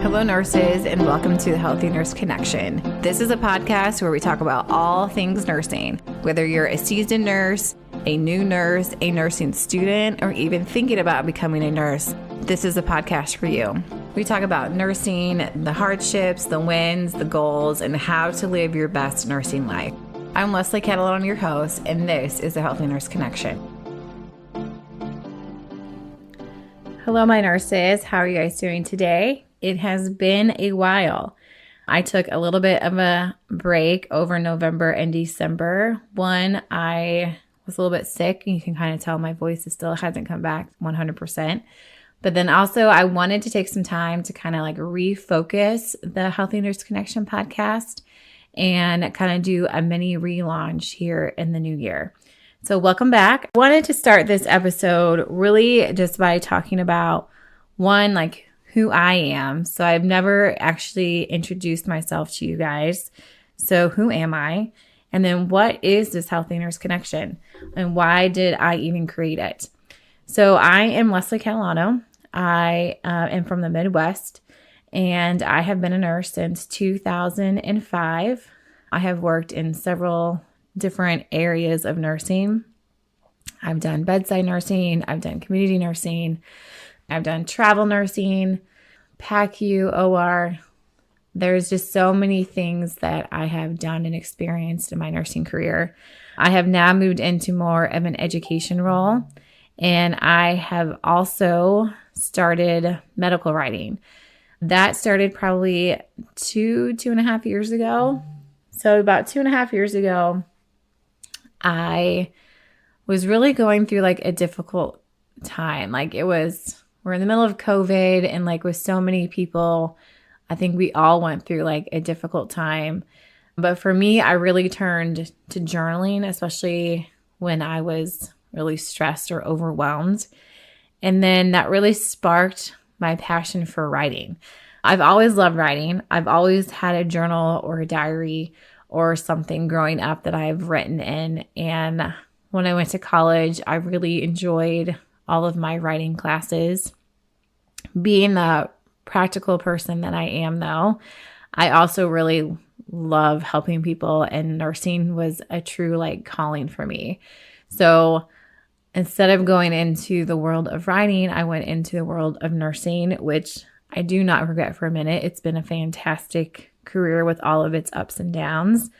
Hello, nurses, and welcome to the Healthy Nurse Connection. This is a podcast where we talk about all things nursing, whether you're a seasoned nurse, a new nurse, a nursing student, or even thinking about becoming a nurse. This is a podcast for you. We talk about nursing, the hardships, the wins, the goals, and how to live your best nursing life. I'm Leslie Catalone, your host, and this is the Healthy Nurse Connection. Hello, my nurses. How are you guys doing today? It has been a while. I took a little bit of a break over November and December. One, I was a little bit sick, and you can kind of tell my voice still hasn't come back 100%. But then also I wanted to take some time to kind of like refocus the Healthy Nurse Connection podcast and kind of do a mini relaunch here in the new year. So welcome back. I wanted to start this episode really just by talking about one, like who I am. So I've never actually introduced myself to you guys. So who am I? And then what is this Healthy Nurse Connection? And why did I even create it? So I am Leslie Catalano. I am from the Midwest, and I have been a nurse since 2005. I have worked in several different areas of nursing. I've done bedside nursing. I've done community nursing. I've done travel nursing, PACU, OR. There's just so many things that I have done and experienced in my nursing career. I have now moved into more of an education role, and I have also started medical writing. That started probably two and a half years ago. So about 2.5 years ago, I was really going through like a difficult time. We're in the middle of COVID, and like with so many people, I think we all went through like a difficult time. But for me, I really turned to journaling, especially when I was really stressed or overwhelmed. And then that really sparked my passion for writing. I've always loved writing. I've always had a journal or a diary or something growing up that I've written in. And when I went to college, I really enjoyed all of my writing classes. Being the practical person that I am, though, I also really love helping people, and nursing was a true like calling for me. So instead of going into the world of writing, I went into the world of nursing, which I do not regret for a minute. It's been a fantastic career with all of its ups and downs.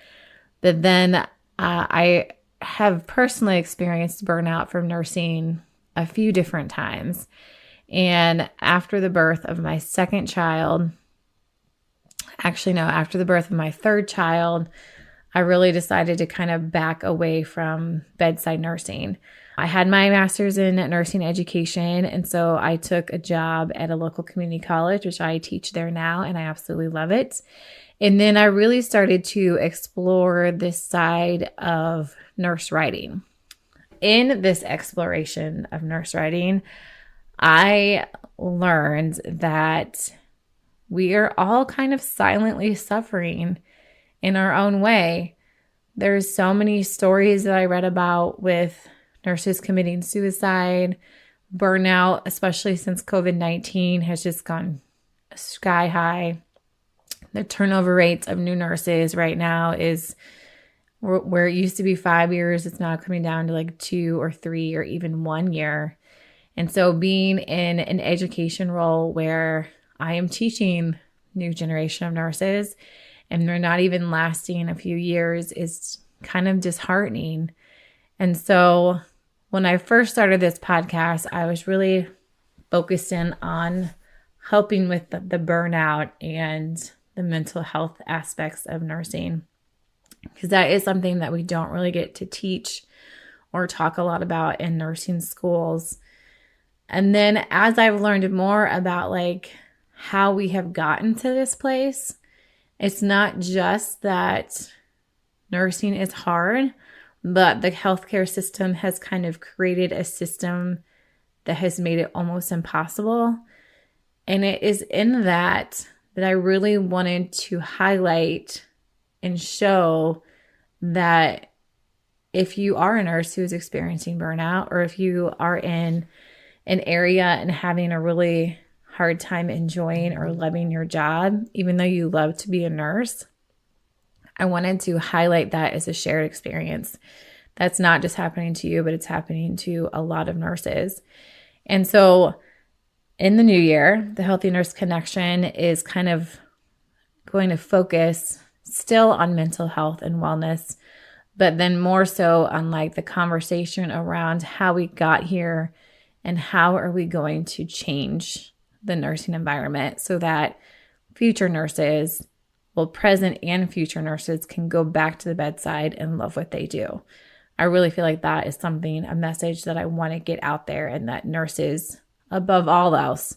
But then I have personally experienced burnout from nursing a few different times. And after the birth of my second child, after the birth of my third child, I really decided to kind of back away from bedside nursing. I had my master's in nursing education, and so I took a job at a local community college, which I teach there now, and I absolutely love it. And then I really started to explore this side of nurse writing. In this exploration of nurse writing, I learned that we are all kind of silently suffering in our own way. There's so many stories that I read about with nurses committing suicide, burnout, especially since COVID-19 has just gone sky high. The turnover rates of new nurses right now is where it used to be 5 years. It's now coming down to like 2 or 3 or even 1 year. And so being in an education role where I am teaching new generation of nurses and they're not even lasting a few years is kind of disheartening. And so when I first started this podcast, I was really focused in on helping with the burnout and the mental health aspects of nursing, because that is something that we don't really get to teach or talk a lot about in nursing schools. And then as I've learned more about like how we have gotten to this place, it's not just that nursing is hard, but the healthcare system has kind of created a system that has made it almost impossible. And it is in that I really wanted to highlight and show that if you are a nurse who is experiencing burnout, or if you are in an area and having a really hard time enjoying or loving your job, even though you love to be a nurse, I wanted to highlight that as a shared experience. That's not just happening to you, but it's happening to a lot of nurses. And so in the new year, the Healthy Nurse Connection is kind of going to focus still on mental health and wellness, but then more so on like the conversation around how we got here and how are we going to change the nursing environment so that future nurses, well, present and future nurses, can go back to the bedside and love what they do. I really feel like that is something, a message that I want to get out there, and that nurses, above all else,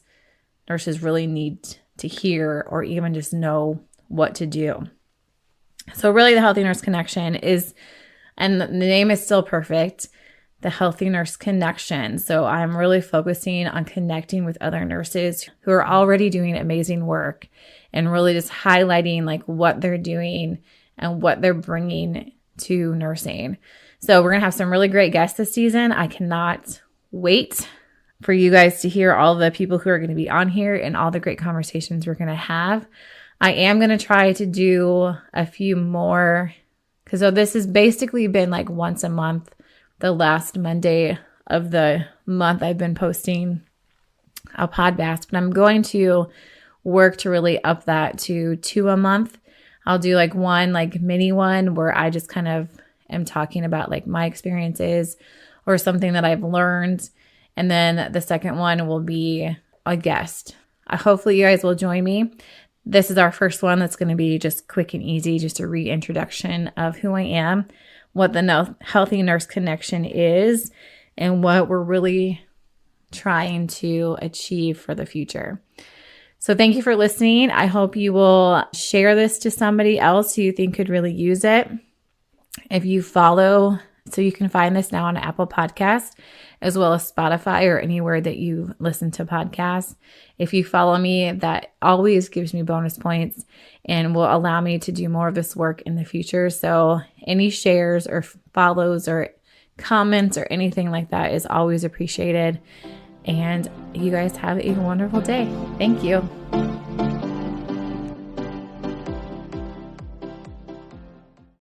nurses really need to hear or even just know what to do. So really the Healthy Nurse Connection is, and the name is still perfect, the Healthy Nurse Connection. So I'm really focusing on connecting with other nurses who are already doing amazing work and really just highlighting like what they're doing and what they're bringing to nursing. So we're going to have some really great guests this season. I cannot wait for you guys to hear all the people who are going to be on here and all the great conversations we're going to have. I am going to try to do a few more, because this has basically been like once a month. The last Monday of the month I've been posting a podcast, but I'm going to work to really up that to 2 a month. I'll do like one like mini one where I just kind of am talking about like my experiences or something that I've learned. And then the second one will be a guest. Hopefully you guys will join me. This is our first one that's going to be just quick and easy, just a reintroduction of who I am, what the Healthy Nurse Connection is, and what we're really trying to achieve for the future. So thank you for listening. I hope you will share this to somebody else who you think could really use it. If you follow, so you can find this now on Apple Podcasts, as well as Spotify or anywhere that you listen to podcasts. If you follow me, that always gives me bonus points and will allow me to do more of this work in the future. So any shares or follows or comments or anything like that is always appreciated. And you guys have a wonderful day. Thank you.